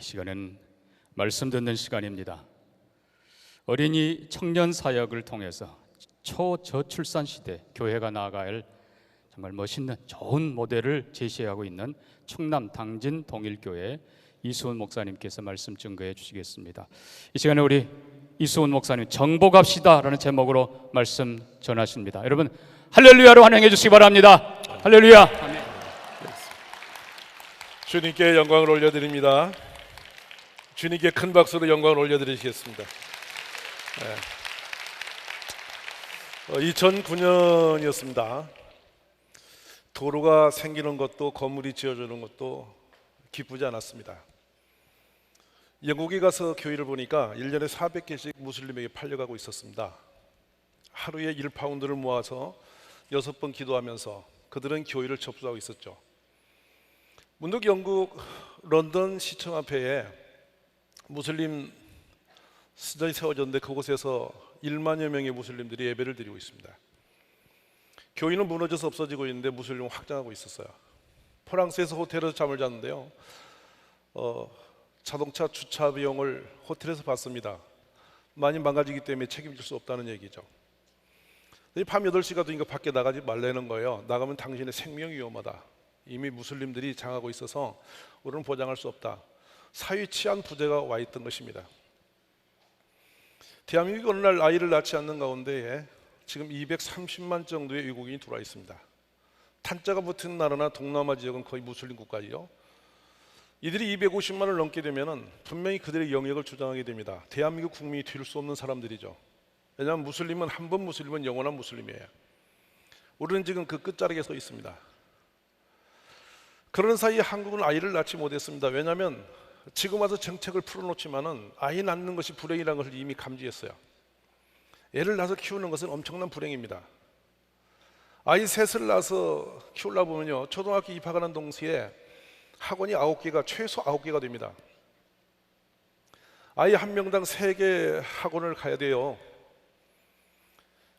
시간은 말씀 듣는 시간입니다. 어린이 청년 사역을 통해서 초저출산 시대 교회가 나아가야 할 정말 멋있는 좋은 모델을 제시하고 있는 충남 당진 동일교회 이수훈 목사님께서 말씀 증거해 주시겠습니다. 이 시간에 우리 이수훈 목사님 정복합시다라는 제목으로 말씀 전하십니다. 여러분 할렐루야로 환영해 주시기 바랍니다. 할렐루야. 아멘. 주님께 영광을 올려드립니다. 주님께 큰 박수로 영광을 올려드리겠습니다. 2009년이었습니다. 도로가 생기는 것도 건물이 지어지는 것도 기쁘지 않았습니다. 영국에 가서 교회를 보니까 1년에 400개씩 무슬림에게 팔려가고 있었습니다. 하루에 1파운드를 모아서 6번 기도하면서 그들은 교회를 접수하고 있었죠. 문득 영국 런던 시청 앞에 무슬림 스전이 세워졌는데 그곳에서 1만여 명의 무슬림들이 예배를 드리고 있습니다. 교회는 무너져서 없어지고 있는데 무슬림은 확장하고 있었어요. 프랑스에서 호텔에서 잠을 잤는데요, 자동차 주차 비용을 호텔에서 받습니다. 많이 망가지기 때문에 책임질 수 없다는 얘기죠. 밤 8시가 되니까 밖에 나가지 말라는 거예요. 나가면 당신의 생명이 위험하다. 이미 무슬림들이 장하고 있어서 우리는 보장할 수 없다. 사회 치안 부대가 와 있던 것입니다. 대한민국이 어느 날 아이를 낳지 않는 가운데에 지금 230만 정도의 외국인이 들어와 있습니다. 탄자가 붙은 나라나 동남아 지역은 거의 무슬림 국가이죠. 이들이 250만을 넘게 되면 분명히 그들의 영역을 주장하게 됩니다. 대한민국 국민이 될 수 없는 사람들이죠. 왜냐하면 무슬림은 한 번 무슬림은 영원한 무슬림이에요. 우리는 지금 그 끝자락에 서 있습니다. 그런 사이에 한국은 아이를 낳지 못했습니다. 왜냐하면 지금 와서 정책을 풀어놓지만은 아이 낳는 것이 불행이라는 것을 이미 감지했어요. 애를 낳아서 키우는 것은 엄청난 불행입니다. 아이 셋을 낳아서 키우려고 보면요, 초등학교 입학하는 동시에 학원이 9개가 최소 9개가 됩니다. 아이 한 명당 3개 학원을 가야 돼요.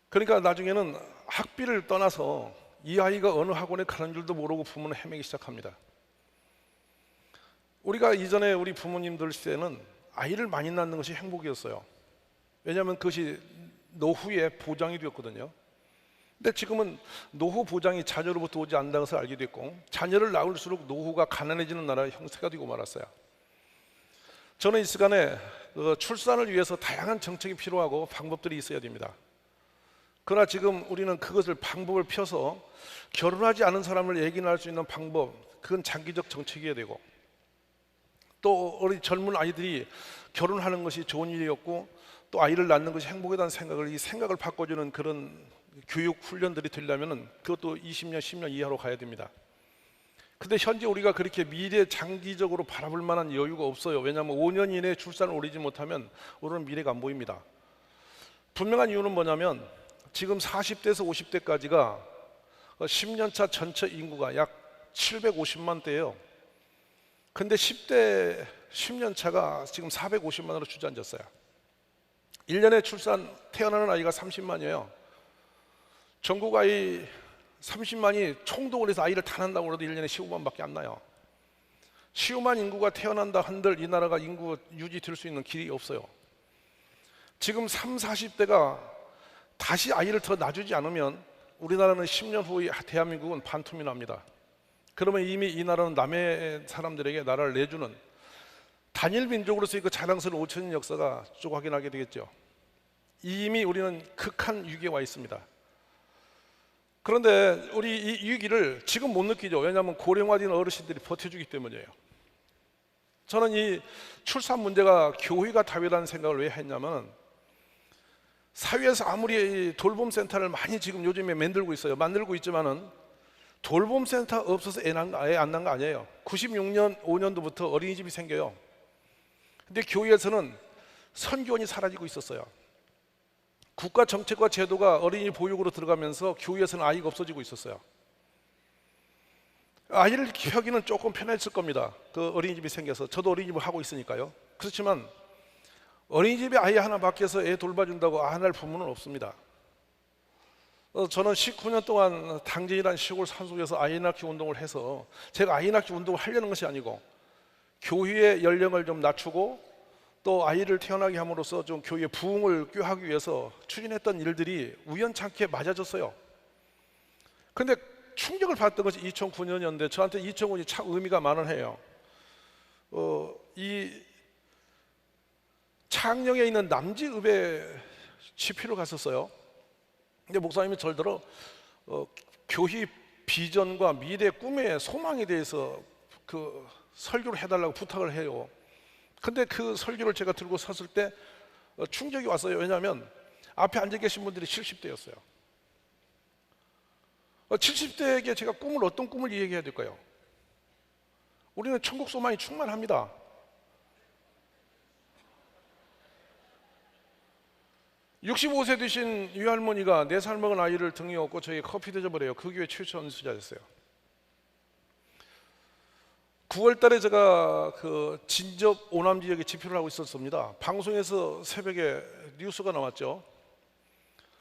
그러니까 나중에는 학비를 떠나서 이 아이가 어느 학원에 가는 줄도 모르고 부모는 헤매기 시작합니다. 우리가 이전에 우리 부모님들 시대는 아이를 많이 낳는 것이 행복이었어요. 왜냐하면 그것이 노후의 보장이 되었거든요. 근데 지금은 노후 보장이 자녀로부터 오지 않는다는 것을 알게 됐고, 자녀를 낳을수록 노후가 가난해지는 나라의 형태가 되고 말았어요. 저는 이 시간에 출산을 위해서 다양한 정책이 필요하고 방법들이 있어야 됩니다. 그러나 지금 우리는 그것을 방법을 펴서 결혼하지 않은 사람을 얘기 낳을 수 있는 방법, 그건 장기적 정책이어야 되고, 또 우리 젊은 아이들이 결혼하는 것이 좋은 일이었고 또 아이를 낳는 것이 행복이라는 생각을, 이 생각을 바꿔주는 그런 교육 훈련들이 되려면 그것도 20년, 10년 이하로 가야 됩니다. 근데 현재 우리가 그렇게 미래 장기적으로 바라볼 만한 여유가 없어요. 왜냐하면 5년 이내에 출산을 올리지 못하면 우리는 미래가 안 보입니다. 분명한 이유는 뭐냐면 지금 40대에서 50대까지가 10년차 전체 인구가 약 750만 대예요. 근데 10대 10년차가 지금 450만으로 주저앉았어요. 1년에 태어나는 아이가 30만이에요. 전국 아이 30만이 총동을 해서 아이를 다 낳는다고 해도 1년에 15만밖에 안 나요. 15만 인구가 태어난다 한들 이 나라가 인구 유지될 수 있는 길이 없어요. 지금 30, 40대가 다시 아이를 더 낳아주지 않으면 우리나라는 10년 후에 대한민국은 반토막이 납니다. 그러면 이미 이 나라는 남의 사람들에게 나라를 내주는 단일 민족으로서의 그 자랑스러운 5천년 역사가 쭉 확인하게 되겠죠. 이미 우리는 극한 위기에 와 있습니다. 그런데 우리 이 위기를 지금 못 느끼죠. 왜냐하면 고령화된 어르신들이 버텨주기 때문이에요. 저는 이 출산 문제가 교회가 답이라는 생각을 왜 했냐면, 사회에서 아무리 돌봄센터를 많이 지금 요즘에 만들고 있지만은 돌봄센터 없어서 애 안 난 거 아니에요. 96년 5년도부터 어린이집이 생겨요. 근데 교회에서는 선교원이 사라지고 있었어요. 국가 정책과 제도가 어린이 보육으로 들어가면서 교회에서는 아이가 없어지고 있었어요. 아이를 키우기는 조금 편했을 겁니다. 그 어린이집이 생겨서. 저도 어린이집을 하고 있으니까요. 그렇지만 어린이집에 아이 하나 밖에서 애 돌봐준다고 안 할 부모는 없습니다. 저는 19년 동안 당진이라는 시골 산속에서 아이 낳기 운동을 해서, 제가 아이 낳기 운동을 하려는 것이 아니고 교회의 연령을 좀 낮추고 또 아이를 태어나게 함으로써 좀 교회의 부흥을 꾀하기 위해서 추진했던 일들이 우연찮게 맞아졌어요. 근데 충격을 받았던 것이 2009년이었는데 저한테 2009년이 참 의미가 많은 해요. 이 창녕에 있는 남지읍에 집회를 갔었어요. 근데 목사님이 저를 들어 교회 비전과 미래 꿈의 소망에 대해서 그 설교를 해달라고 부탁을 해요. 근데 그 설교를 제가 들고 섰을 때 충격이 왔어요. 왜냐하면 앞에 앉아 계신 분들이 70대였어요. 70대에게 제가 어떤 꿈을 얘기해야 될까요? 우리는 천국 소망이 충만합니다. 65세 되신 유할머니가 4살 먹은 아이를 등에 업고 저에게 커피 대접을 해요. 그 교회 최초 연수자였어요. 9월 달에 제가 그 진접 오남 지역에 집회를 하고 있었습니다. 방송에서 새벽에 뉴스가 나왔죠.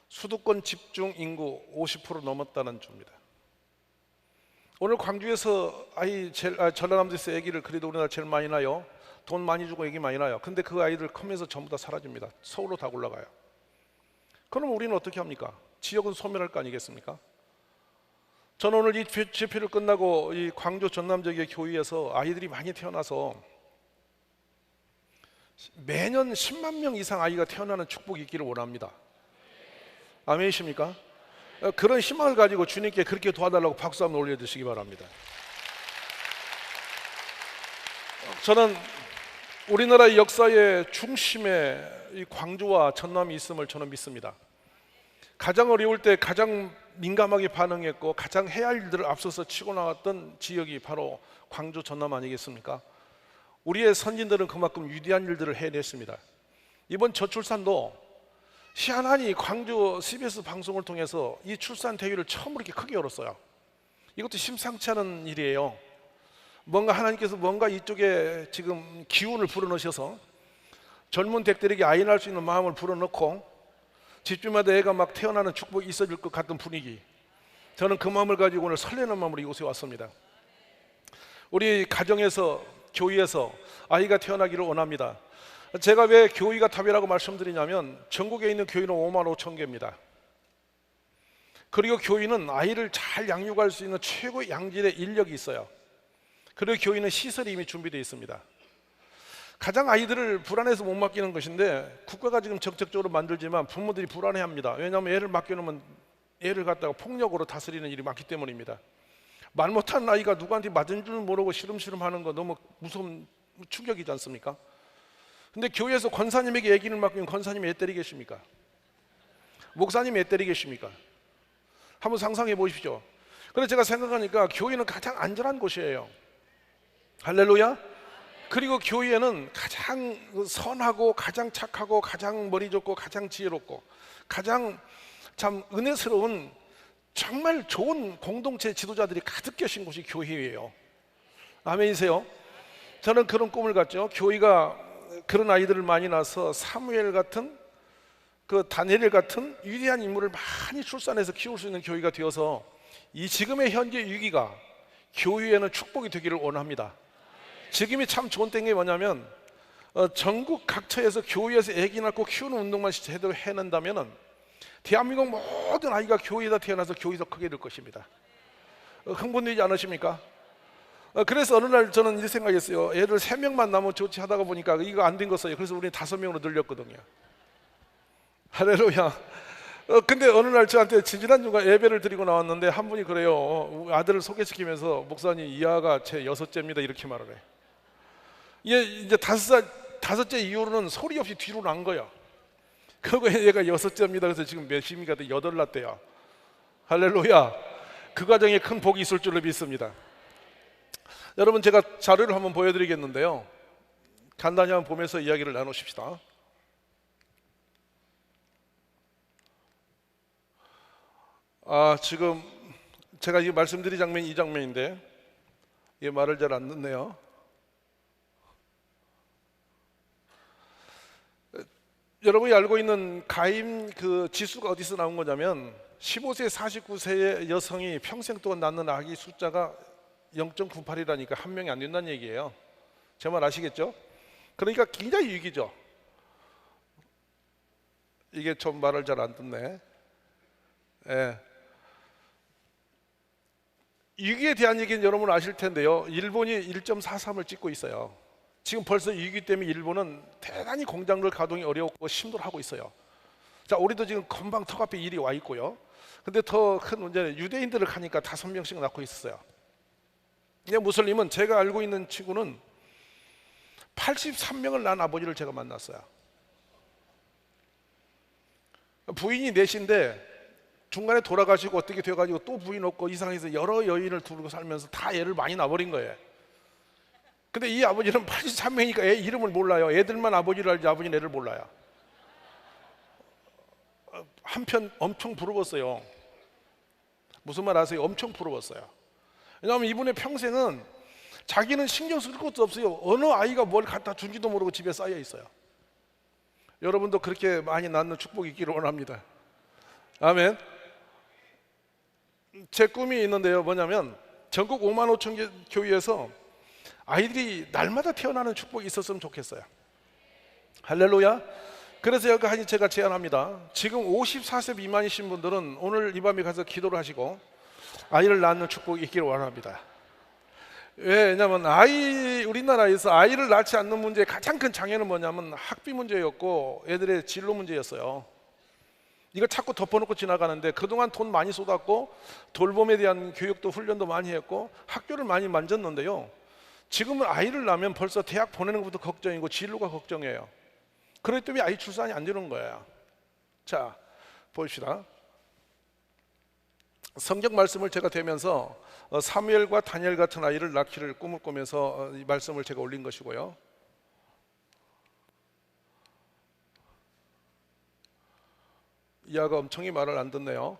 수도권 집중 인구 50% 넘었다는 주입니다. 오늘 광주에서 전라남도에서 아기를 그래도 우리나라 제일 많이 낳아요. 돈 많이 주고 아기 많이 낳아요. 근데 그 아이들 크면서 전부 다 사라집니다. 서울로 다 올라가요. 그럼 우리는 어떻게 합니까? 지역은 소멸할 거 아니겠습니까? 저는 오늘 이 집회를 끝나고 이 광주 전남 지역의 교회에서 아이들이 많이 태어나서 매년 10만 명 이상 아이가 태어나는 축복이 있기를 원합니다. 아멘이십니까? 그런 희망을 가지고 주님께 그렇게 도와달라고 박수 한번 올려주시기 바랍니다. 저는 우리나라의 역사의 중심에 이 광주와 전남이 있음을 저는 믿습니다. 가장 어려울 때 가장 민감하게 반응했고 가장 해야 할 일들을 앞서서 치고 나갔던 지역이 바로 광주 전남 아니겠습니까? 우리의 선진들은 그만큼 위대한 일들을 해냈습니다. 이번 저출산도 희한하니 광주 CBS 방송을 통해서 이 출산 대회를 처음으로 이렇게 크게 열었어요. 이것도 심상치 않은 일이에요. 뭔가 하나님께서 뭔가 이쪽에 지금 기운을 불어넣으셔서 젊은 댁들에게 아이 낳을 수 있는 마음을 불어넣고 집주마다 애가 막 태어나는 축복이 있어질 것 같은 분위기. 저는 그 마음을 가지고 오늘 설레는 마음으로 이곳에 왔습니다. 우리 가정에서 교회에서 아이가 태어나기를 원합니다. 제가 왜 교회가 답이라고 말씀드리냐면 전국에 있는 교회는 5만 5천 개입니다. 그리고 교회는 아이를 잘 양육할 수 있는 최고의 양질의 인력이 있어요. 그리고 교회는 시설이 이미 준비되어 있습니다. 가장 아이들을 불안해서 못 맡기는 것인데 국가가 지금 적극적으로 만들지만 부모들이 불안해합니다. 왜냐하면 애를 맡겨놓으면 애를 갖다가 폭력으로 다스리는 일이 많기 때문입니다. 말 못하는 아이가 누구한테 맞은 줄 모르고 시름시름 하는 거 너무 무서운 충격이지 않습니까? 근데 교회에서 권사님에게 아기를 맡기면 권사님이 애 때리겠습니까? 목사님이 애 때리겠습니까? 한번 상상해 보십시오. 그래서 제가 생각하니까 교회는 가장 안전한 곳이에요. 할렐루야. 그리고 교회에는 가장 선하고 가장 착하고 가장 머리 좋고 가장 지혜롭고 가장 참 은혜스러운 정말 좋은 공동체 지도자들이 가득 계신 곳이 교회예요. 아멘이세요? 저는 그런 꿈을 갖죠. 교회가 그런 아이들을 많이 낳아서 사무엘 같은 그 다니엘 같은 위대한 인물을 많이 출산해서 키울 수 있는 교회가 되어서 이 지금의 현재 위기가 교회에는 축복이 되기를 원합니다. 지금이 참 좋은 때인 게 뭐냐면 전국 각처에서 교회에서 아기 낳고 키우는 운동만 제대로 해낸다면 대한민국 모든 아이가 교회에다 태어나서 교회에서 크게 될 것입니다. 흥분되지 않으십니까? 그래서 어느 날 저는 이 생각했어요. 애들 3명만 나면 좋지 하다가 보니까 이거 안 된 거였어요. 그래서 우리는 5명으로 늘렸거든요. 할렐루야. 근데 어느 날 저한테 지지난주가 예배를 드리고 나왔는데 한 분이 그래요. 아들을 소개시키면서 목사님 이 아가 제 6째입니다 이렇게 말을 해. 이제 5째 이후로는 소리 없이 뒤로 난 거야. 그리고 얘가 6째입니다. 그래서 지금 몇십니까? 8 낳대요. 할렐루야. 그 과정에 큰 복이 있을 줄로 믿습니다. 여러분 제가 자료를 한번 보여드리겠는데요. 간단히 한번 보면서 이야기를 나누십시다. 지금 제가 이 말씀드린 장면이 이 장면인데 이게 말을 잘 안 듣네요. 여러분이 알고 있는 가임 그 지수가 어디서 나온 거냐면 15세 49세의 여성이 평생 동안 낳는 아기 숫자가 0.98이라니까 한 명이 안 된다는 얘기예요. 제 말 아시겠죠? 그러니까 굉장히 유익이죠. 이게 좀 말을 잘 안 듣네. 예. 유기에 대한 얘기는 여러분 아실 텐데요. 일본이 1.43을 찍고 있어요. 지금 벌써 유기 때문에 일본은 대단히 공장들 가동이 어려웠고 힘들어하고 있어요. 자, 우리도 지금 금방 턱 앞에 일이 와 있고요. 근데 더 큰 문제는 유대인들을 가니까 5명씩 낳고 있었어요. 근데 무슬림은 제가 알고 있는 친구는 83명을 낳은 아버지를 제가 만났어요. 부인이 넷인데 중간에 돌아가시고 어떻게 돼가지고 또 부인 없고 이상해서 여러 여인을 두고 살면서 다 애를 많이 낳아버린 거예요. 근데 이 아버지는 83명이니까 애 이름을 몰라요. 애들만 아버지를 알지 아버지는 애를 몰라요. 한편 엄청 부러웠어요. 무슨 말 아세요? 엄청 부러웠어요. 왜냐하면 이분의 평생은 자기는 신경 쓸 것도 없어요. 어느 아이가 뭘 갖다 준지도 모르고 집에 쌓여 있어요. 여러분도 그렇게 많이 낳는 축복이 있기를 원합니다. 아멘. 제 꿈이 있는데요. 뭐냐면 전국 5만 5천 개 교회에서 아이들이 날마다 태어나는 축복이 있었으면 좋겠어요. 할렐루야. 그래서 여기까지 제가 제안합니다. 지금 54세 미만이신 분들은 오늘 이 밤에 가서 기도를 하시고 아이를 낳는 축복이 있기를 원합니다. 왜냐하면 우리나라에서 아이를 낳지 않는 문제의 가장 큰 장애는 뭐냐면 학비 문제였고 애들의 진로 문제였어요. 이걸 자꾸 덮어놓고 지나가는데 그동안 돈 많이 쏟았고 돌봄에 대한 교육도 훈련도 많이 했고 학교를 많이 만졌는데요. 지금은 아이를 낳으면 벌써 대학 보내는 것부터 걱정이고 진로가 걱정이에요. 그렇기 때문에 아이 출산이 안 되는 거예요. 자, 봅시다. 성경 말씀을 제가 대면서 사무엘과 다니엘 같은 아이를 낳기를 꿈을 꾸면서 이 말씀을 제가 올린 것이고요. 이하가 엄청이 말을 안 듣네요.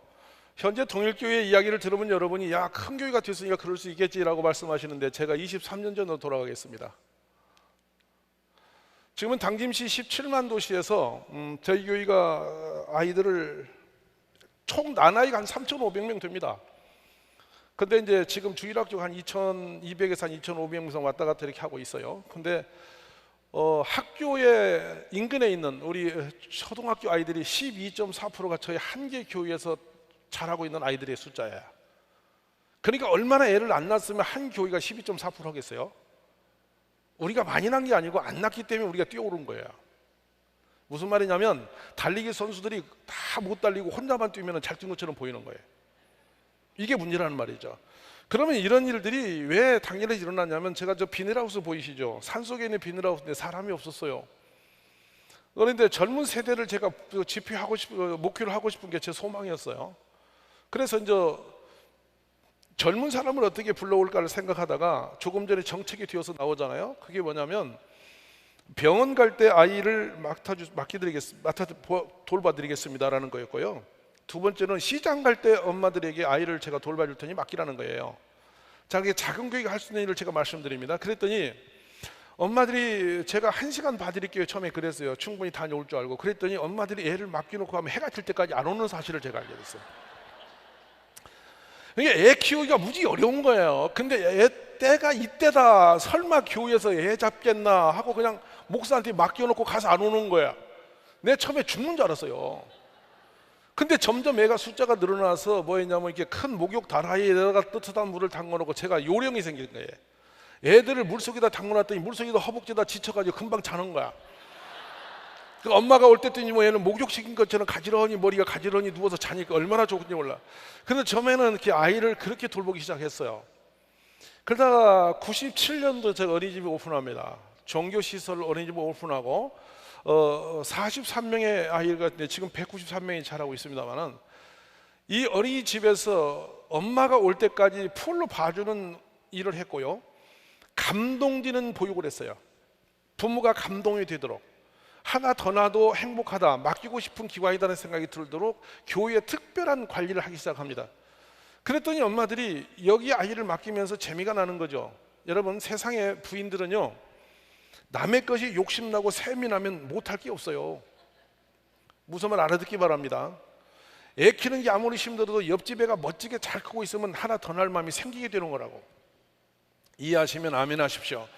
현재 동일교회 이야기를 들으면 여러분이 야, 큰 교회가 됐으니까 그럴 수 있겠지라고 말씀하시는데 제가 23년 전으로 돌아가겠습니다. 지금은 당진시 17만 도시에서 저희 교회가 아이들을 총 난아이가 한 3,500명 됩니다. 근데 이제 지금 주일학교 한 2,200에서 한 2,500명 왔다 갔다 이렇게 하고 있어요. 근데 학교에 인근에 있는 우리 초등학교 아이들이 12.4%가 저희 한 개 교회에서 자라고 있는 아이들의 숫자예요. 그러니까 얼마나 애를 안 낳았으면 한 교회가 12.4% 하겠어요? 우리가 많이 낳은 게 아니고 안 낳기 때문에 우리가 뛰어오른 거예요. 무슨 말이냐면 달리기 선수들이 다 못 달리고 혼자만 뛰면 잘 뛴 것처럼 보이는 거예요. 이게 문제라는 말이죠. 그러면 이런 일들이 왜 당연히 일어났냐면 제가 저 비닐하우스 보이시죠? 산속에 있는 비닐하우스인데 사람이 없었어요. 그런데 젊은 세대를 제가 집회하고 싶은 목표를 하고 싶은 게 제 소망이었어요. 그래서 이제 젊은 사람을 어떻게 불러올까를 생각하다가 조금 전에 정책이 되어서 나오잖아요. 그게 뭐냐면 병원 갈 때 아이를 돌봐드리겠습니다라는 거였고요. 두 번째는 시장 갈 때 엄마들에게 아이를 제가 돌봐줄 테니 맡기라는 거예요. 자, 그게 작은 교회가 할 수 있는 일을 제가 말씀드립니다. 그랬더니 엄마들이 제가 1시간 봐드릴게요. 처음에 그랬어요. 충분히 다녀올 줄 알고. 그랬더니 엄마들이 애를 맡겨놓고 하면 해가 질 때까지 안 오는 사실을 제가 알게 됐어요. 이게 애 키우기가 무지 어려운 거예요. 근데 때가 이때다. 설마 교회에서 애 잡겠나 하고 그냥 목사한테 맡겨놓고 가서 안 오는 거야. 내 처음에 죽는 줄 알았어요. 근데 점점 애가 숫자가 늘어나서 뭐였냐면 이렇게 큰 목욕 다라이에다가 뜨뜻한 물을 담궈놓고 제가 요령이 생긴 거예요. 애들을 물속에다 담궈놨더니 물속에다 허벅지에다 지쳐가지고 금방 자는 거야. 그 엄마가 올 때더니 뭐 얘는 목욕시킨 것처럼 가지런히 머리가 가지런히 누워서 자니까 얼마나 좋은지 몰라. 근데 처음에는 이렇게 아이를 그렇게 돌보기 시작했어요. 그러다가 97년도 제가 어린이집을 오픈합니다. 종교시설 어린이집을 오픈하고 43명의 아이가 있는데 지금 193명이 자라고 있습니다만은 이 어린이집에서 엄마가 올 때까지 풀로 봐주는 일을 했고요. 감동되는 보육을 했어요. 부모가 감동이 되도록 하나 더 나도 행복하다, 맡기고 싶은 기관이라는 생각이 들도록 교회에 특별한 관리를 하기 시작합니다. 그랬더니 엄마들이 여기 아이를 맡기면서 재미가 나는 거죠. 여러분, 세상의 부인들은요, 남의 것이 욕심나고 세민하면 못할 게 없어요. 무슨 말 알아듣기 바랍니다. 애 키우는 게 아무리 힘들어도 옆집 애가 멋지게 잘 크고 있으면 하나 더 날 마음이 생기게 되는 거라고. 이해하시면 아멘 하십시오.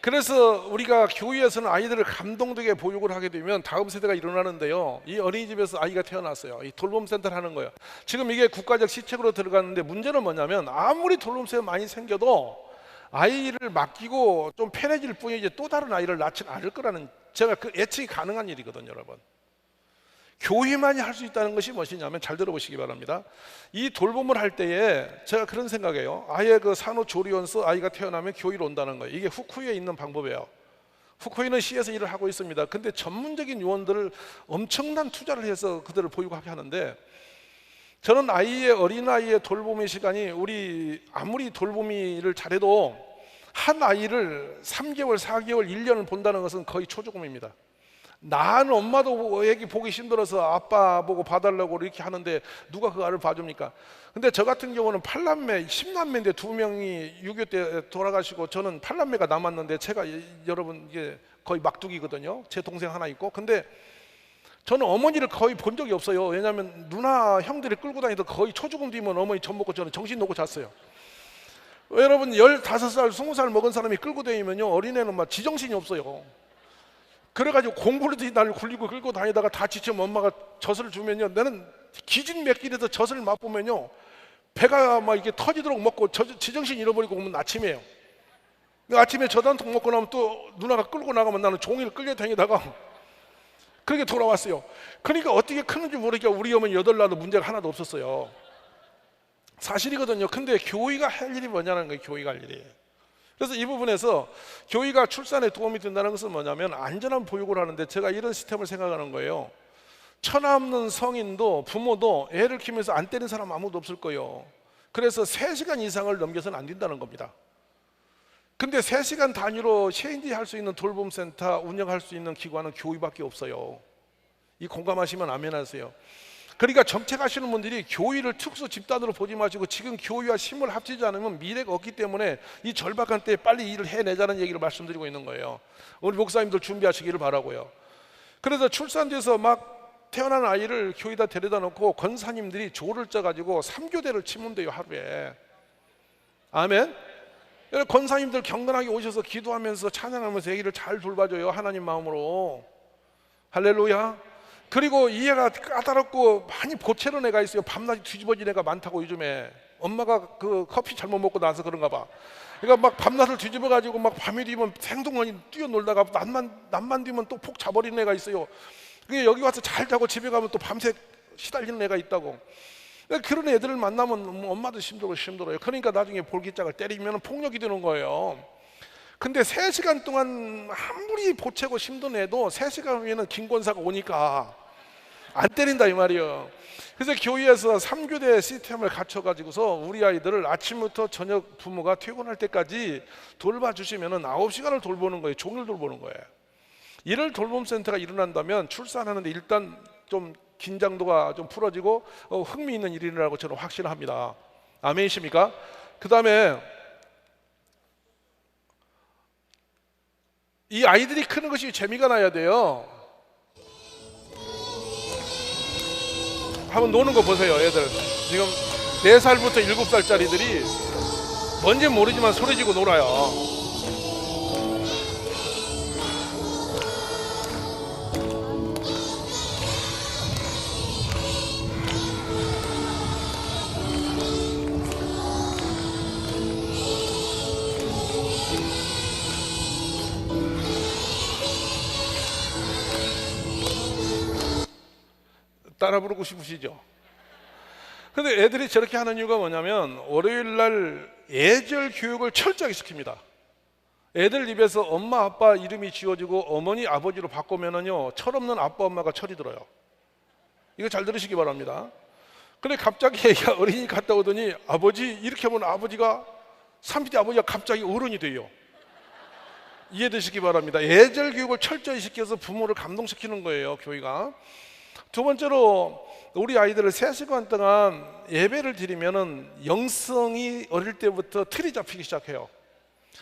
그래서 우리가 교회에서는 아이들을 감동되게 보육을 하게 되면 다음 세대가 일어나는데요. 이 어린이집에서 아이가 태어났어요. 이 돌봄센터를 하는 거예요. 지금 이게 국가적 시책으로 들어갔는데 문제는 뭐냐면 아무리 돌봄센터 많이 생겨도 아이를 맡기고 좀 편해질 뿐이지 또 다른 아이를 낳지는 않을 거라는, 제가 그 예측이 가능한 일이거든요, 여러분. 교회만이 할 수 있다는 것이 무엇이냐면, 잘 들어보시기 바랍니다. 이 돌봄을 할 때에 제가 그런 생각이에요. 아예 그 산후조리원서 아이가 태어나면 교회로 온다는 거예요. 이게 후쿠이에 있는 방법이에요. 후쿠이는 시에서 일을 하고 있습니다. 근데 전문적인 요원들을 엄청난 투자를 해서 그들을 보육하게 하는데, 저는 어린아이의 돌봄의 시간이, 우리 아무리 돌보미를 잘해도 한 아이를 3개월, 4개월, 1년을 본다는 것은 거의 초조금입니다. 낳은 엄마도 애기 보기 힘들어서 아빠 보고 봐달라고 이렇게 하는데 누가 그 아이를 봐줍니까? 근데 저 같은 경우는 8남매, 10남매인데 2명이 6.25 때 돌아가시고 저는 8남매가 남았는데, 제가 여러분 이게 거의 막둥이거든요. 제 동생 하나 있고. 근데 저는 어머니를 거의 본 적이 없어요. 왜냐하면 누나 형들이 끌고 다니던 거의 초죽음 뒤면 어머니 젖 먹고 저는 정신 놓고 잤어요. 여러분 15살, 20살 먹은 사람이 끌고 다니면요, 어린애는 막 지정신이 없어요. 그래가지고 공부를 날 굴리고 끌고 다니다가 다 지치면 엄마가 젖을 주면요, 나는 기진맥길에서 젖을 맛보면요 배가 막 이게 터지도록 먹고 지정신 잃어버리고 오면 아침이에요. 아침에 젖 한 통 먹고 나면 또 누나가 끌고 나가면 나는 종일 끌려 다니다가 그렇게 돌아왔어요. 그러니까 어떻게 크는지 모르니까 우리 어머니 8나도 문제가 하나도 없었어요. 사실이거든요. 근데 교회가 할 일이 뭐냐는 거예요. 교회가 할 일이. 그래서 이 부분에서 교회가 출산에 도움이 된다는 것은 뭐냐면 안전한 보육을 하는데, 제가 이런 시스템을 생각하는 거예요. 천하 없는 성인도 부모도 애를 키우면서 안 때리는 사람 아무도 없을 거예요. 그래서 3시간 이상을 넘겨서는 안 된다는 겁니다. 근데 3시간 단위로 체인지 할 수 있는 돌봄센터 운영할 수 있는 기관은 교회밖에 없어요. 이 공감하시면 아멘 하세요. 그러니까 정책하시는 분들이 교회를 특수 집단으로 보지 마시고 지금 교회와 힘을 합치지 않으면 미래가 없기 때문에 이 절박한 때에 빨리 일을 해내자는 얘기를 말씀드리고 있는 거예요. 우리 목사님들 준비하시기를 바라고요. 그래서 출산돼서 막 태어난 아이를 교회에다 데려다 놓고 권사님들이 조를 짜가지고 3교대를 치문대요, 하루에. 아멘. 권사님들 경건하게 오셔서 기도하면서 찬양하면서 아기를 잘 돌봐줘요, 하나님 마음으로. 할렐루야. 그리고 이 애가 까다롭고 많이 보채는 애가 있어요. 밤낮이 뒤집어진 애가 많다고. 요즘에 엄마가 그 커피 잘못 먹고 나서 그런가 봐. 그러니까 막 밤낮을 뒤집어 가지고 막 밤이 되면 생동원이 뛰어놀다가 낮만 되면 또 폭 자버리는 애가 있어요. 그게 여기 와서 잘 자고 집에 가면 또 밤새 시달리는 애가 있다고. 그런 애들을 만나면 엄마도 힘들어요. 그러니까 나중에 볼기짝을 때리면 폭력이 되는 거예요. 근데 3시간 동안 아무리 보채고 힘든 애도 3시간 후에는 김권사가 오니까 안 때린다 이 말이에요. 그래서 교회에서 3교대 시스템을 갖춰가지고서 우리 아이들을 아침부터 저녁 부모가 퇴근할 때까지 돌봐주시면 9시간을 돌보는 거예요. 종일 돌보는 거예요. 이를 돌봄센터가 일어난다면 출산하는데 일단 좀 긴장도가 좀 풀어지고 흥미있는 일이라고 저는 확신합니다. 아멘이십니까? 그 다음에 이 아이들이 크는 것이 재미가 나야 돼요. 한번 노는 거 보세요. 애들 지금 4살부터 7살짜리들이 뭔지 모르지만 소리지고 놀아요. 따라 부르고 싶으시죠? 근데 애들이 저렇게 하는 이유가 뭐냐면 월요일 날 예절 교육을 철저하게 시킵니다. 애들 입에서 엄마 아빠 이름이 지워지고 어머니 아버지로 바꾸면은요 철없는 아빠 엄마가 철이 들어요. 이거 잘 들으시기 바랍니다. 근데 갑자기 애가 어린이 갔다 오더니 아버지 이렇게 하면 아버지가 30대 아버지가 갑자기 어른이 돼요. 이해되시기 바랍니다. 예절 교육을 철저히 시켜서 부모를 감동시키는 거예요, 교회가. 두 번째로 우리 아이들을 3시간 동안 예배를 드리면은 영성이 어릴 때부터 틀이 잡히기 시작해요.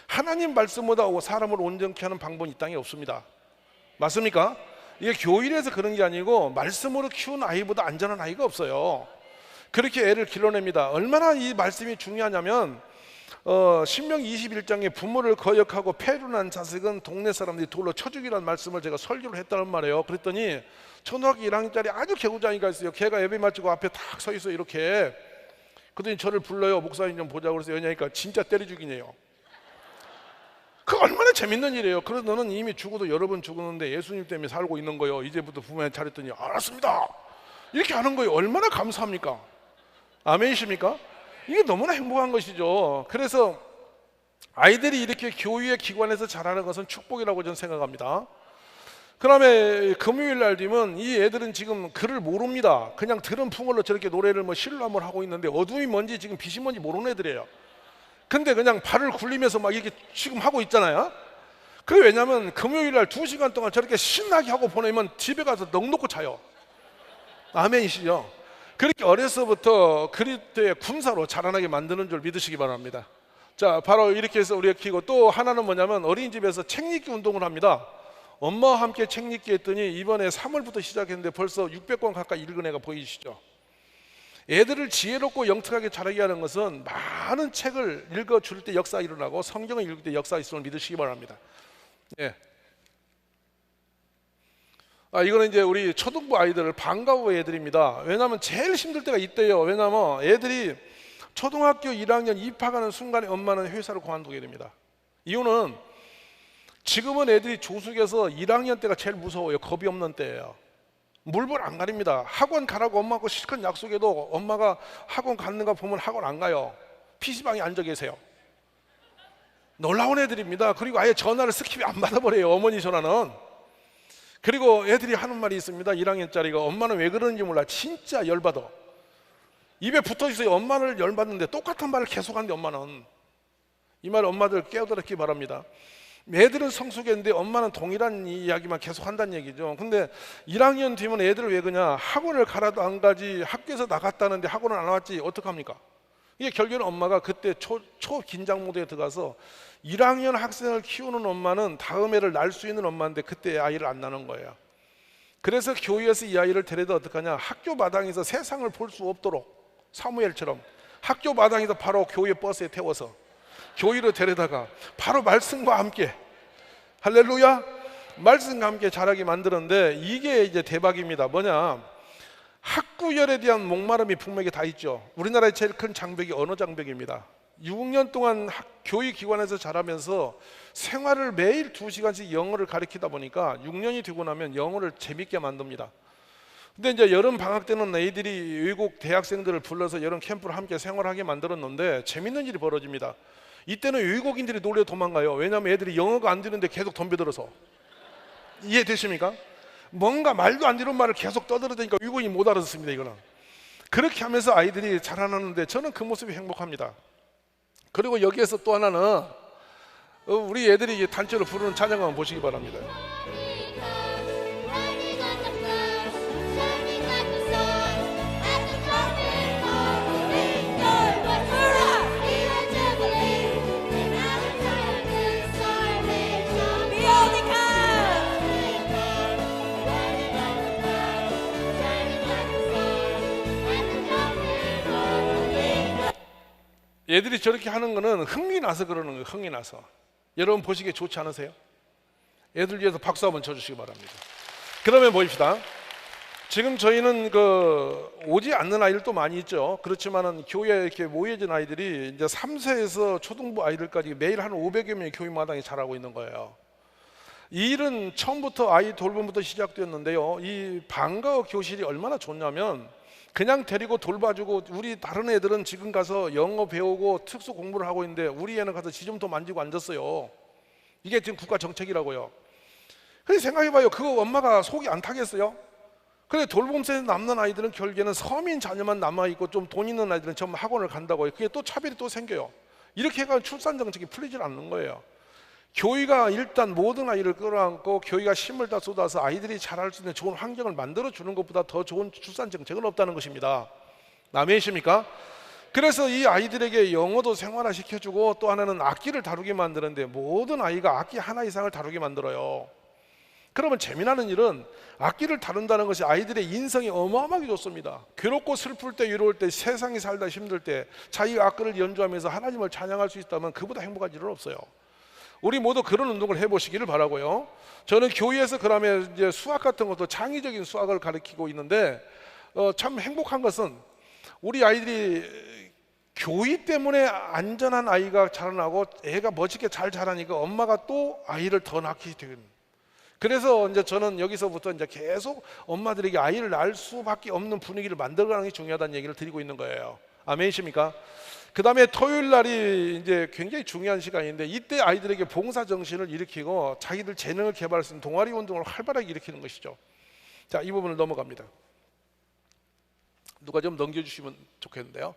하나님 말씀보다 사람을 온전케 하는 방법은 이 땅에 없습니다. 맞습니까? 이게 교일에서 그런 게 아니고 말씀으로 키운 아이보다 안전한 아이가 없어요. 그렇게 애를 길러냅니다. 얼마나 이 말씀이 중요하냐면 신명기 21장에 부모를 거역하고 패륜한 자식은 동네 사람들이 돌로 쳐 죽이라는 말씀을 제가 설교를 했다는 말이에요. 그랬더니 초등학교 1학년짜리 아주 개구장이가 있어요. 걔가 예배 마치고 앞에 탁 서 있어요. 이렇게. 그랬더니 저를 불러요. 목사님 좀 보자고 그래서 왜냐니까 진짜 때려 죽이네요. 그 얼마나 재밌는 일이에요. 그래서 너는 이미 죽어도 여러 번 죽었는데 예수님 때문에 살고 있는 거예요. 이제부터 부모님 차렸더니 알았습니다. 이렇게 하는 거예요. 얼마나 감사합니까? 아멘이십니까? 이게 너무나 행복한 것이죠. 그래서 아이들이 이렇게 교육의 기관에서 자라는 것은 축복이라고 저는 생각합니다. 그 다음에 금요일 날 되면 이 애들은 지금 글을 모릅니다. 그냥 들은 풍월로 저렇게 노래를 신랑을 하고 있는데 어둠이 뭔지 지금 빛이 뭔지 모르는 애들이에요. 근데 그냥 발을 굴리면서 막 이렇게 지금 하고 있잖아요. 그게 왜냐면 금요일 날 2시간 동안 저렇게 신나게 하고 보내면 집에 가서 넋 놓고 자요. 아멘이시죠? 그렇게 어려서부터 그리스도의 군사로 자라나게 만드는 줄 믿으시기 바랍니다. 자, 바로 이렇게 해서 우리가 키고, 또 하나는 뭐냐면 어린이집에서 책 읽기 운동을 합니다. 엄마와 함께 책 읽기 했더니 이번에 3월부터 시작했는데 벌써 600권 가까이 읽은 애가 보이시죠? 애들을 지혜롭고 영특하게 자라게 하는 것은 많은 책을 읽어줄 때 역사가 일어나고 성경을 읽을 때 역사가 있음을 믿으시기 바랍니다. 예. 이거는 이제 우리 초등부 아이들 방과후 애들입니다. 왜냐하면 제일 힘들 때가 이때요. 왜냐하면 애들이 초등학교 1학년 입학하는 순간에 엄마는 회사를 그만두게 됩니다. 이유는 지금은 애들이 조숙에서 1학년 때가 제일 무서워요. 겁이 없는 때예요. 물불 안 가립니다. 학원 가라고 엄마하고 실컷 약속해도 엄마가 학원 갔는가 보면 학원 안 가요. PC방에 앉아 계세요. 놀라운 애들입니다. 그리고 아예 전화를 스킵이 안 받아버려요. 어머니 전화는. 그리고 애들이 하는 말이 있습니다. 1학년짜리가 엄마는 왜 그러는지 몰라. 진짜 열받아. 입에 붙어있어요. 엄마를 열받는데 똑같은 말을 계속하는데 엄마는. 이 말 엄마들 깨어들었기 바랍니다. 애들은 성숙했는데 엄마는 동일한 이야기만 계속 한다는 얘기죠. 근데 1학년 뒤면 애들을 왜 그냥 학원을 가라도 안 가지, 학교에서 나갔다는데 학원을 안 왔지 어떡합니까? 이게 결국에는 엄마가 그때 초긴장 모드에 들어가서 1학년 학생을 키우는 엄마는 다음 애를 낳을 수 있는 엄마인데 그때 아이를 안 낳는 거예요. 그래서 교회에서 이 아이를 데려다 어떡하냐, 학교 마당에서 세상을 볼 수 없도록 사무엘처럼 학교 마당에서 바로 교회 버스에 태워서 교회로 데려다가 바로 말씀과 함께, 할렐루야, 말씀과 함께 자라게 만드는데 이게 이제 대박입니다. 뭐냐, 학구열에 대한 목마름이 분명히 다 있죠. 우리나라의 제일 큰 장벽이 언어 장벽입니다. 6년 동안 교육기관에서 자라면서 생활을 매일 2시간씩 영어를 가르치다 보니까 6년이 되고 나면 영어를 재밌게 만듭니다. 근데 이제 여름 방학 때는 애들이 외국 대학생들을 불러서 여름 캠프를 함께 생활하게 만들었는데 재밌는 일이 벌어집니다. 이때는 외국인들이 놀려 도망가요. 왜냐하면 애들이 영어가 안 되는데 계속 덤벼들어서. 이해되십니까? 뭔가 말도 안 되는 말을 계속 떠들어대니까 외국인이 못 알아듣습니다. 이거는. 그렇게 하면서 아이들이 자라나는데 저는 그 모습이 행복합니다. 그리고 여기에서 또 하나는 우리 애들이 단체로 부르는 찬양 한번 보시기 바랍니다. 애들이 저렇게 하는 거는 흥이 나서 그러는 거예요. 흥이 나서. 여러분 보시기에 좋지 않으세요? 애들 위해서 박수 한번 쳐주시기 바랍니다. 그러면 보입시다. 지금 저희는 오지 않는 아이들도 많이 있죠. 그렇지만은 교회에 이렇게 모여진 아이들이 이제 3세에서 초등부 아이들까지 매일 한 500여 명의 교육마당에 자라고 있는 거예요. 이 일은 처음부터 아이 돌봄부터 시작되었는데요. 이 방과후 교실이 얼마나 좋냐면 그냥 데리고 돌봐주고, 우리 다른 애들은 지금 가서 영어 배우고 특수 공부를 하고 있는데 우리 애는 가서 지점토 만지고 앉았어요. 이게 지금 국가 정책이라고요. 그래서 생각해봐요. 그거 엄마가 속이 안 타겠어요? 그래, 돌봄센터 남는 아이들은 결국에는 서민 자녀만 남아있고 좀 돈 있는 아이들은 전부 학원을 간다고요. 그게 또 차별이 또 생겨요. 이렇게 해가 출산 정책이 풀리질 않는 거예요. 교회가 일단 모든 아이를 끌어안고 교회가 힘을 다 쏟아서 아이들이 자랄 수 있는 좋은 환경을 만들어주는 것보다 더 좋은 출산 정책은 없다는 것입니다. 아멘이십니까? 그래서 이 아이들에게 영어도 생활화 시켜주고, 또 하나는 악기를 다루게 만드는데 모든 아이가 악기 하나 이상을 다루게 만들어요. 그러면 재미나는 일은 악기를 다룬다는 것이 아이들의 인성이 어마어마하게 좋습니다. 괴롭고 슬플 때, 위로울 때, 세상이 살다 힘들 때 자기가 악기를 연주하면서 하나님을 찬양할 수 있다면 그보다 행복한 일은 없어요. 우리 모두 그런 운동을 해보시기를 바라고요. 저는 교회에서 그러면 이제 수학 같은 것도 창의적인 수학을 가르치고 있는데 참 행복한 것은 우리 아이들이 교의 때문에 안전한 아이가 자라나고 애가 멋있게 잘 자라니까 엄마가 또 아이를 더 낳게 되는. 그래서 이제 저는 여기서부터 이제 계속 엄마들에게 아이를 낳을 수밖에 없는 분위기를 만들어가는 게 중요하다는 얘기를 드리고 있는 거예요. 아멘이십니까? 그 다음에 토요일 날이 이제 굉장히 중요한 시간인데 이때 아이들에게 봉사 정신을 일으키고 자기들 재능을 개발할 수 있는 동아리 운동을 활발하게 일으키는 것이죠. 자, 이 부분을 넘어갑니다. 누가 좀 넘겨주시면 좋겠는데요.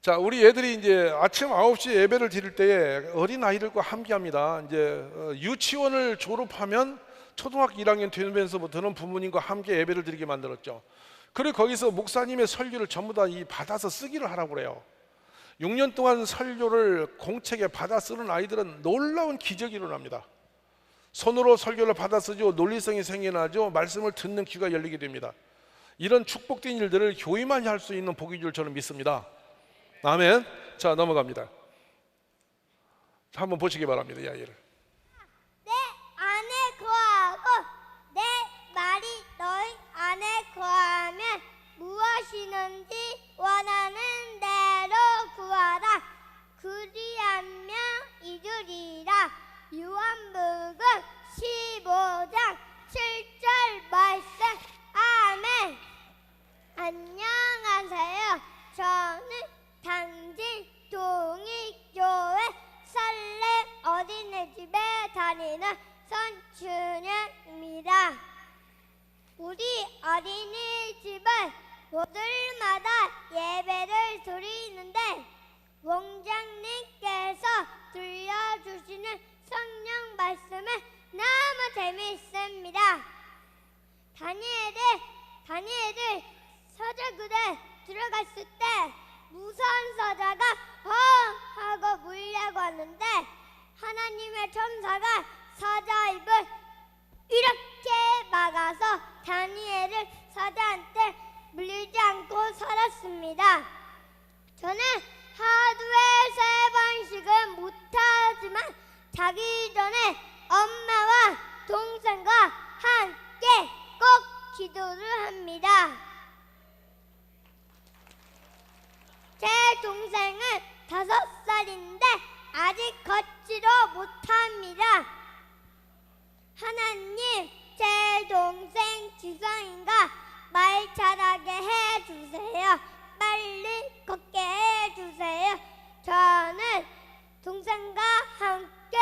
자, 우리 애들이 이제 아침 9시 예배를 드릴 때에 어린 아이들과 함께 합니다. 이제 유치원을 졸업하면 초등학교 1학년 되면서부터는 부모님과 함께 예배를 드리게 만들었죠. 그리고 거기서 목사님의 설교를 전부 다 받아서 쓰기를 하라고 그래요. 6년 동안 설교를 공책에 받아 쓰는 아이들은 놀라운 기적이 일어납니다. 손으로 설교를 받아 쓰죠. 논리성이 생겨나죠. 말씀을 듣는 귀가 열리게 됩니다. 이런 축복된 일들을 교회만이 할 수 있는 복인 줄 저는 믿습니다. 아멘. 자, 넘어갑니다. 한번 보시기 바랍니다. 이 아이를. 내 안에 거하고 내 말이 너희 안에 거하면 무엇이든지 원하는 대로 구하라. 그리하면 이루리라. 요한복음 15장 7절 말씀. 아멘. 안녕하세요. 저는 당진 동익교회 설렘 어린이집에 다니는 선춘영입니다. 우리 어린이집은 모두마다 예배를 드리는데 원장님께서 들려주시는 성령 말씀은 너무 재미있습니다. 다니엘을 서자굴에 들어갔을 때 무서운 서자가 하고 물려고 하는데 하나님의 천사가 서자 입을 이렇게 막아서 다니엘을 서자한테 물리지 않고 살았습니다. 저는 하루에 3번씩은 못하지만 자기 전에 엄마와 동생과 함께 꼭 기도를 합니다. 제 동생은 5살인데 아직 걷지도 못합니다. 하나님, 제 동생 지성이가 말 잘하게 해주세요. 빨리 걷게 해주세요. 저는 동생과 함께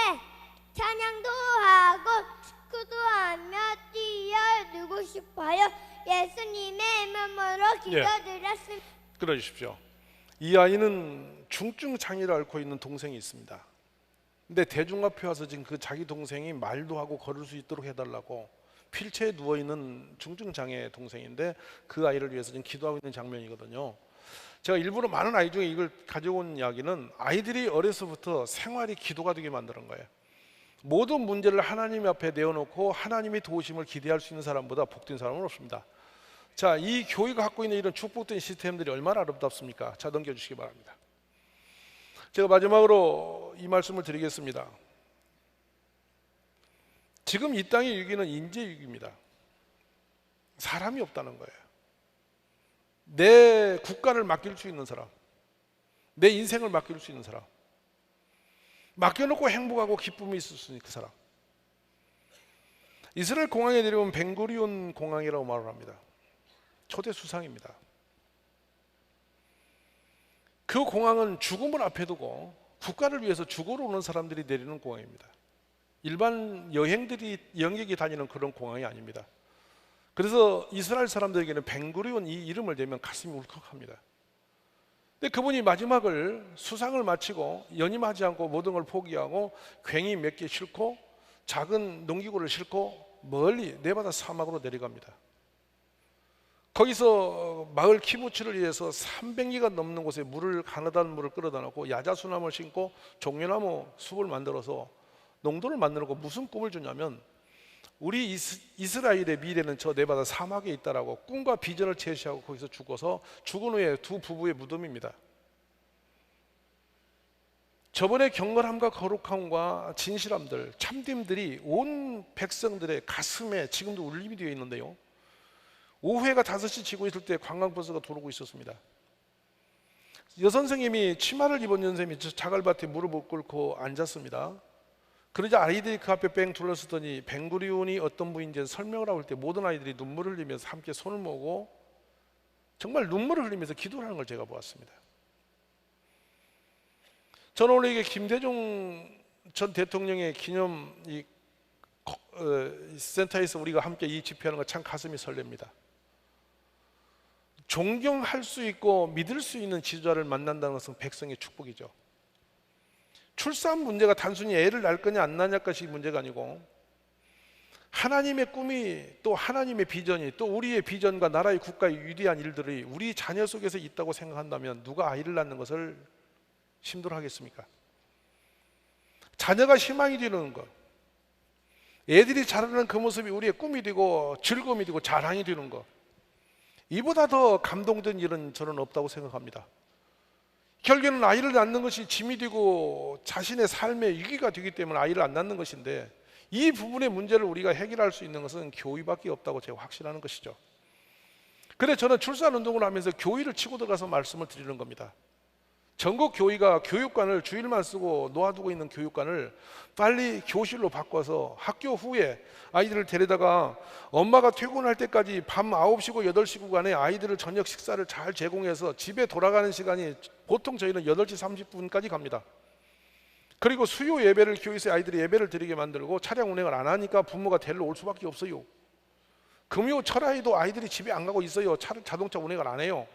찬양도 하고 축구도 하며 뛰어놀고 싶어요. 예수님의 이름으로 기도드렸습니다. 그러십시오. 이 아이는 중증 장애를 앓고 있는 동생이 있습니다. 근데 대중앞에 와서 지금 그 자기 동생이 말도 하고 걸을 수 있도록 해달라고 휠체어에 누워있는 중증 장애 동생인데 그 아이를 위해서 지금 기도하고 있는 장면이거든요. 제가 일부러 많은 아이 중에 이걸 가져온 이야기는 아이들이 어려서부터 생활이 기도가 되게 만드는 거예요. 모든 문제를 하나님 앞에 내어놓고 하나님의 도우심을 기대할 수 있는 사람보다 복된 사람은 없습니다. 자, 이 교회가 갖고 있는 이런 축복된 시스템들이 얼마나 아름답습니까? 자, 넘겨주시기 바랍니다. 제가 마지막으로 이 말씀을 드리겠습니다. 지금 이 땅의 위기는 인재 위기입니다. 사람이 없다는 거예요. 내 국가를 맡길 수 있는 사람, 내 인생을 맡길 수 있는 사람, 맡겨놓고 행복하고 기쁨이 있을 수 있는 그 사람. 이스라엘 공항에 내려온 벤구리온 공항이라고 말을 합니다. 초대 수상입니다. 그 공항은 죽음을 앞에 두고 국가를 위해서 죽으러 오는 사람들이 내리는 공항입니다. 일반 여행들이 영역이 다니는 그런 공항이 아닙니다. 그래서 이스라엘 사람들에게는 벤구리온 이 이름을 대면 가슴이 울컥합니다. 근데 그분이 마지막을 수상을 마치고 연임하지 않고 모든 걸 포기하고 괭이 몇 개 싣고 작은 농기구를 싣고 멀리 네바다 사막으로 내려갑니다. 거기서 마을 키부츠를 위해서 300리가 넘는 곳에 물을 가느다란 물을 끌어다 놓고 야자수나무를 심고 종려나무 숲을 만들어서 농도를 만들고 무슨 꿈을 주냐면 우리 이스라엘의 미래는 저 네바다 사막에 있다라고 꿈과 비전을 제시하고 거기서 죽어서 죽은 후에 두 부부의 무덤입니다. 저번에 경건함과 거룩함과 진실함들, 참됨들이 온 백성들의 가슴에 지금도 울림이 되어 있는데요, 오후해가 5시 지고 있을 때 관광버스가 들어오고 있었습니다. 여선생님이 치마를 입은 여선생님이 저 자갈밭에 무릎을 꿇고 앉았습니다. 그러자 아이들이 그 앞에 뺑 둘러서더니 벵구리온이 어떤 분인지 설명을 하고 할 때 모든 아이들이 눈물을 흘리면서 함께 손을 모으고 정말 눈물을 흘리면서 기도를 하는 걸 제가 보았습니다. 저는 오늘 이게 김대중 전 대통령의 기념 센터에서 우리가 함께 이 집회하는 거 참 가슴이 설렙니다. 존경할 수 있고 믿을 수 있는 지도자를 만난다는 것은 백성의 축복이죠. 출산 문제가 단순히 애를 낳을 거냐 안 낳을 것이 문제가 아니고 하나님의 꿈이 또 하나님의 비전이 또 우리의 비전과 나라의 국가의 위대한 일들이 우리 자녀 속에서 있다고 생각한다면 누가 아이를 낳는 것을 힘들어하겠습니까? 자녀가 희망이 되는 것, 애들이 자라는 그 모습이 우리의 꿈이 되고 즐거움이 되고 자랑이 되는 것, 이보다 더 감동된 일은 저는 없다고 생각합니다. 결국에는 아이를 낳는 것이 짐이 되고 자신의 삶의 위기가 되기 때문에 아이를 안 낳는 것인데, 이 부분의 문제를 우리가 해결할 수 있는 것은 교회밖에 없다고 제가 확신하는 것이죠. 그래서 저는 출산운동을 하면서 교회를 치고 들어가서 말씀을 드리는 겁니다. 전국 교회가 교육관을 주일만 쓰고 놓아두고 있는 교육관을 빨리 교실로 바꿔서 학교 후에 아이들을 데려다가 엄마가 퇴근할 때까지 밤 9시고 8시 구간에 아이들을 저녁 식사를 잘 제공해서 집에 돌아가는 시간이 보통 저희는 8시 30분까지 갑니다. 그리고 수요 예배를 교회에서 아이들이 예배를 드리게 만들고 차량 운행을 안 하니까 부모가 데리러 올 수밖에 없어요. 금요 철야에도 아이들이 집에 안 가고 있어요. 자동차 운행을 안 해요.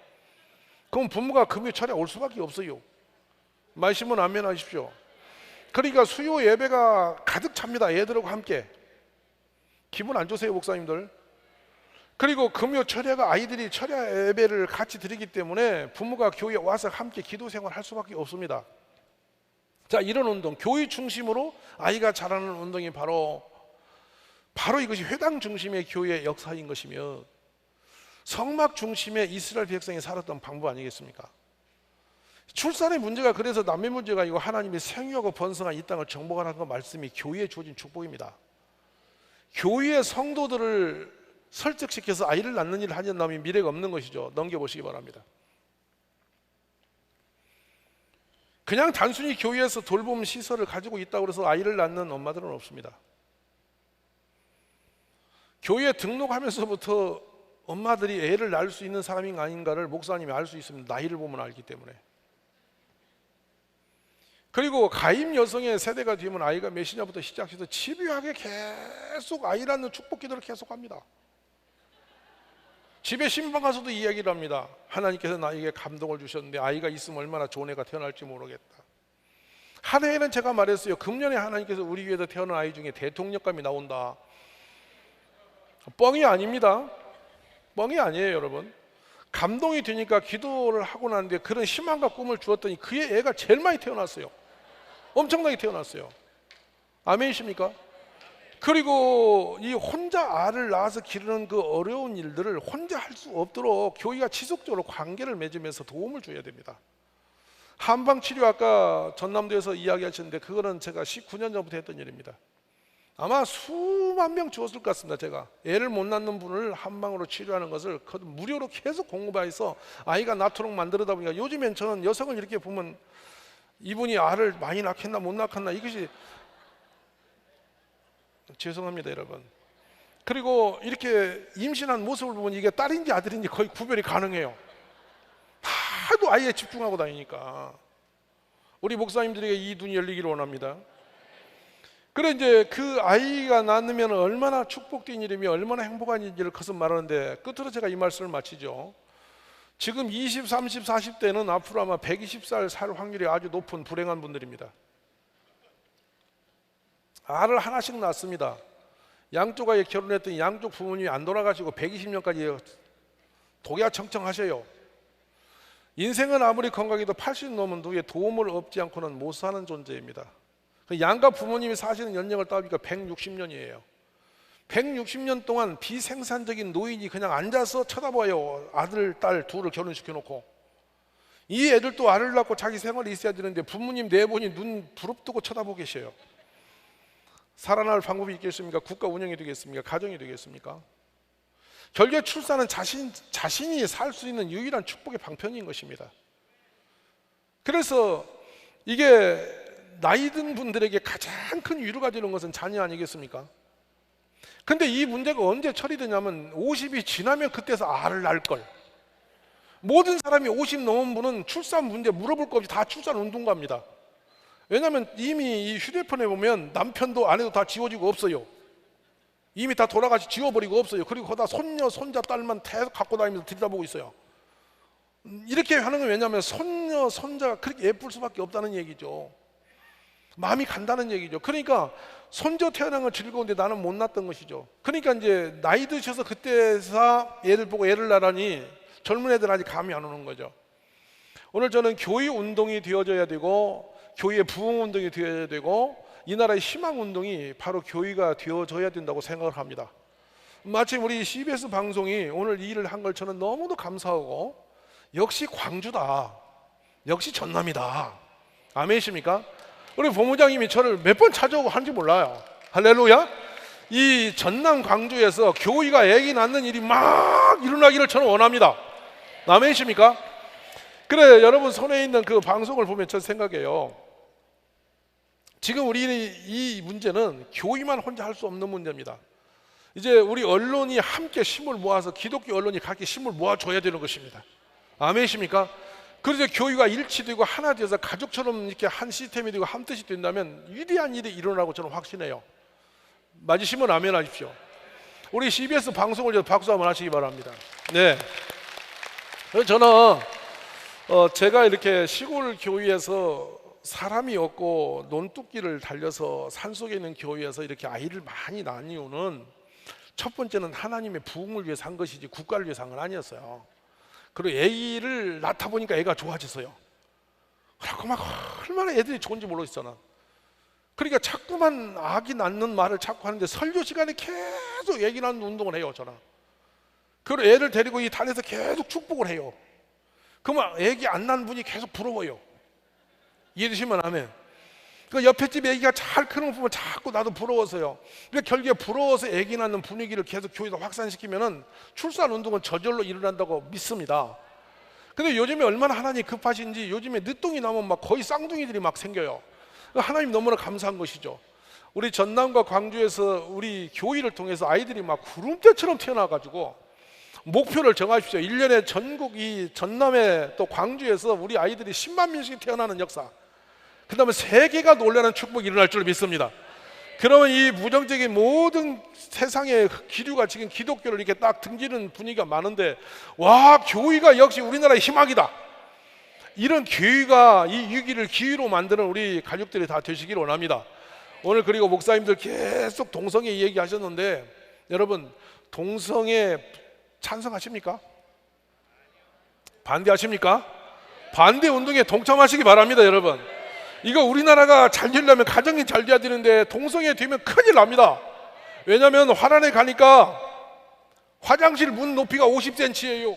그럼 부모가 금요 철야 올 수밖에 없어요. 말씀은 아멘 하십시오. 그러니까 수요 예배가 가득 찹니다. 애들하고 함께. 기분 안 좋으세요, 목사님들? 그리고 금요 철야가 아이들이 철야 예배를 같이 드리기 때문에 부모가 교회에 와서 함께 기도 생활할 수밖에 없습니다. 자, 이런 운동, 교회 중심으로 아이가 자라는 운동이 바로 이것이 회당 중심의 교회의 역사인 것이며 성막 중심의 이스라엘 백성이 살았던 방법 아니겠습니까? 출산의 문제가 그래서 남의 문제가 아니고 하나님이 생육하고 번성한 이 땅을 정복하라는 그 말씀이 교회에 주어진 축복입니다. 교회의 성도들을 설득시켜서 아이를 낳는 일을 하는다면 미래가 없는 것이죠. 넘겨보시기 바랍니다. 그냥 단순히 교회에서 돌봄 시설을 가지고 있다고 해서 아이를 낳는 엄마들은 없습니다. 교회에 등록하면서부터 엄마들이 애를 낳을 수 있는 사람인가 아닌가를 목사님이 알 수 있습니다. 나이를 보면 알기 때문에. 그리고 가임 여성의 세대가 되면 아이가 몇이냐부터 시작해서 집요하게 계속 아이 낳는 축복 기도를 계속합니다. 집에 신방 가서도 이야기를 합니다. 하나님께서 나에게 감동을 주셨는데 아이가 있으면 얼마나 좋은 애가 태어날지 모르겠다. 한 해에는 제가 말했어요. 금년에 하나님께서 우리 교회에서 태어난 아이 중에 대통령감이 나온다. 뻥이 아닙니다. 뻥이 아니에요, 여러분. 감동이 되니까 기도를 하고 나는데 그런 희망과 꿈을 주었더니 그의 애가 제일 많이 태어났어요. 엄청나게 태어났어요. 아멘이십니까? 그리고 이 혼자 알을 낳아서 기르는 그 어려운 일들을 혼자 할 수 없도록 교회가 지속적으로 관계를 맺으면서 도움을 줘야 됩니다. 한방치료 아까 전남도에서 이야기하셨는데 그거는 제가 19년 전부터 했던 일입니다. 아마 수만 명 주었을 것 같습니다. 제가 애를 못 낳는 분을 한방으로 치료하는 것을 무료로 계속 공부해서 아이가 낳도록 만들다 보니까 요즘엔 저는 여성을 이렇게 보면 이분이 알을 많이 낳겠나 못 낳겠나 이것이 죄송합니다, 여러분. 그리고 이렇게 임신한 모습을 보면 이게 딸인지 아들인지 거의 구별이 가능해요. 하도 아이에 집중하고 다니니까. 우리 목사님들에게 이 눈이 열리기를 원합니다. 그래 이제 그 아이가 낳으면 얼마나 축복된 일이며 얼마나 행복한 일인지를 거듭 말하는데 끝으로 제가 이 말씀을 마치죠. 지금 20, 30, 40대는 앞으로 아마 120살 살 확률이 아주 높은 불행한 분들입니다. 알을 하나씩 낳습니다. 양쪽 아이 결혼했더니 양쪽 부모님이 안 돌아가시고 120년까지 독야청청하셔요. 인생은 아무리 건강해도 80 넘은 후에 도움을 얻지 않고는 못 사는 존재입니다. 양가 부모님이 사시는 연령을 따지니까 160년이에요. 160년 동안 비생산적인 노인이 그냥 앉아서 쳐다봐요. 아들, 딸 둘을 결혼시켜 놓고. 이 애들도 아를 낳고 자기 생활이 있어야 되는데 부모님 네 분이 눈 부릅뜨고 쳐다보고 계셔요. 살아날 방법이 있겠습니까? 국가 운영이 되겠습니까? 가정이 되겠습니까? 결국 출산은 자신이 살 수 있는 유일한 축복의 방편인 것입니다. 그래서 이게 나이 든 분들에게 가장 큰 위로가 되는 것은 자녀 아니겠습니까? 근데 이 문제가 언제 처리되냐면 50이 지나면 그때서 알을 낳을 걸. 모든 사람이 50 넘은 분은 출산 문제 물어볼 거 없이 다 출산 운동가입니다. 왜냐하면 이미 이 휴대폰에 보면 남편도 아내도 다 지워지고 없어요. 이미 다 돌아가시 지워버리고 없어요. 그리고 거기다 손녀, 손자, 딸만 계속 갖고 다니면서 들여다보고 있어요. 이렇게 하는 건 왜냐하면 손녀, 손자가 그렇게 예쁠 수밖에 없다는 얘기죠. 마음이 간다는 얘기죠. 그러니까 손자 태어난 건 즐거운데 나는 못 낳았던 것이죠. 그러니까 이제 나이 드셔서 그때서 애를 보고 애를 낳으니 젊은 애들 아직 감이 안 오는 거죠. 오늘 저는 교회 운동이 되어져야 되고 교회의 부흥 운동이 되어야 되고 이 나라의 희망 운동이 바로 교회가 되어져야 된다고 생각을 합니다. 마침 우리 CBS 방송이 오늘 이 일을 한 걸 저는 너무도 감사하고 역시 광주다. 역시 전남이다. 아멘이십니까? 우리 본부장님이 저를 몇 번 찾아오고 하는지 몰라요. 할렐루야. 이 전남 광주에서 교회가 애기 낳는 일이 막 일어나기를 저는 원합니다. 아멘이십니까? 그래, 여러분 손에 있는 그 방송을 보면 저 생각해요. 지금 우리 이 문제는 교회만 혼자 할 수 없는 문제입니다. 이제 우리 언론이 함께 힘을 모아서 기독교 언론이 각기 힘을 모아줘야 되는 것입니다. 아멘이십니까? 그래서 교회가 일치되고 하나 되어서 가족처럼 이렇게 한 시스템이 되고 한 뜻이 된다면 위대한 일이 일어나고 저는 확신해요. 맞으시면 아멘 하십시오. 우리 CBS 방송을 위해서 박수 한번 하시기 바랍니다. 네. 그래서 저는 제가 이렇게 시골 교회에서 사람이 없고 논뚝기를 달려서 산속에 있는 교회에서 이렇게 아이를 많이 낳은 이유는 첫 번째는 하나님의 부흥을 위해서 한 것이지 국가를 위해서 한 건 아니었어요. 그리고 애를 낳다 보니까 애가 좋아졌어요. 그래서 막 얼마나 애들이 좋은지 모르겠어. 그러니까 자꾸만 아기 낳는 말을 자꾸 하는데 설교 시간에 계속 애기 낳는 운동을 해요. 저는. 그리고 애를 데리고 이 단에서 계속 축복을 해요. 그러면 애기 안 낳은 분이 계속 부러워요. 이해되시면 아멘. 그 옆에 집 애기가 잘 크는 거 보면 자꾸 나도 부러워서요. 그러니까 결국에 부러워서 애기 낳는 분위기를 계속 교회에서 확산시키면은 출산 운동은 저절로 일어난다고 믿습니다. 근데 요즘에 얼마나 하나님 급하신지 요즘에 늦둥이 나면 막 거의 쌍둥이들이 막 생겨요. 하나님 너무나 감사한 것이죠. 우리 전남과 광주에서 우리 교회를 통해서 아이들이 막 구름대처럼 태어나가지고 목표를 정하십시오. 1년에 전국 이 전남에 또 광주에서 우리 아이들이 10만 명씩 태어나는 역사, 그 다음에 세계가 놀라는 축복이 일어날 줄 믿습니다. 그러면 이 부정적인 모든 세상의 기류가 지금 기독교를 이렇게 딱 등지는 분위기가 많은데, 와, 교회가 역시 우리나라의 희망이다. 이런 교회가 이 위기를 기회로 만드는 우리 가족들이 다 되시기를 원합니다. 오늘 그리고 목사님들 계속 동성애 얘기하셨는데, 여러분 동성애 찬성하십니까? 반대하십니까? 반대 운동에 동참하시기 바랍니다. 여러분, 이거 우리나라가 잘 되려면 가정이 잘 돼야 되는데 동성애 되면 큰일 납니다. 왜냐하면 화란에 가니까 화장실 문 높이가 50cm예요.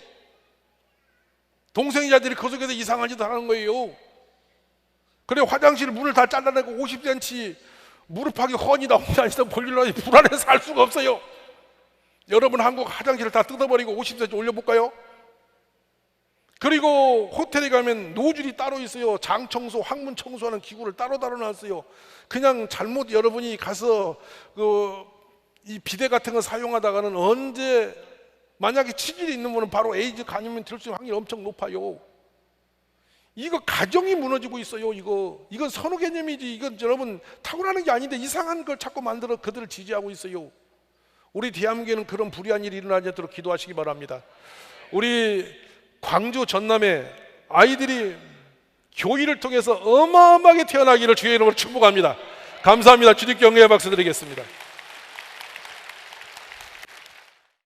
동성애자들이 그 속에서 이상한 짓을 하는 거예요. 그래, 화장실 문을 다 잘라내고 50cm 무릎팍이 훤히 나온다 해서 볼일러니 불안해서 살 수가 없어요. 여러분 한국 화장실을 다 뜯어버리고 50cm 올려볼까요? 그리고 호텔에 가면 노즐이 따로 있어요. 장청소, 항문 청소하는 기구를 따로 놨어요. 그냥 잘못 여러분이 가서 이 비데 같은 거 사용하다가는 언제 만약에 치질이 있는 분은 바로 에이즈 감염이 될 수 있는 확률이 엄청 높아요. 이거 가정이 무너지고 있어요. 이건 선호 개념이지. 이건 여러분 타고나는 게 아닌데 이상한 걸 자꾸 만들어 그들을 지지하고 있어요. 우리 대한민국에는 그런 불의한 일이 일어나지 않도록 기도하시기 바랍니다. 우리 광주 전남에 아이들이 교회를 통해서 어마어마하게 태어나기를 주의 이름으로 축복합니다. 감사합니다. 주님께 영예의 박수 드리겠습니다.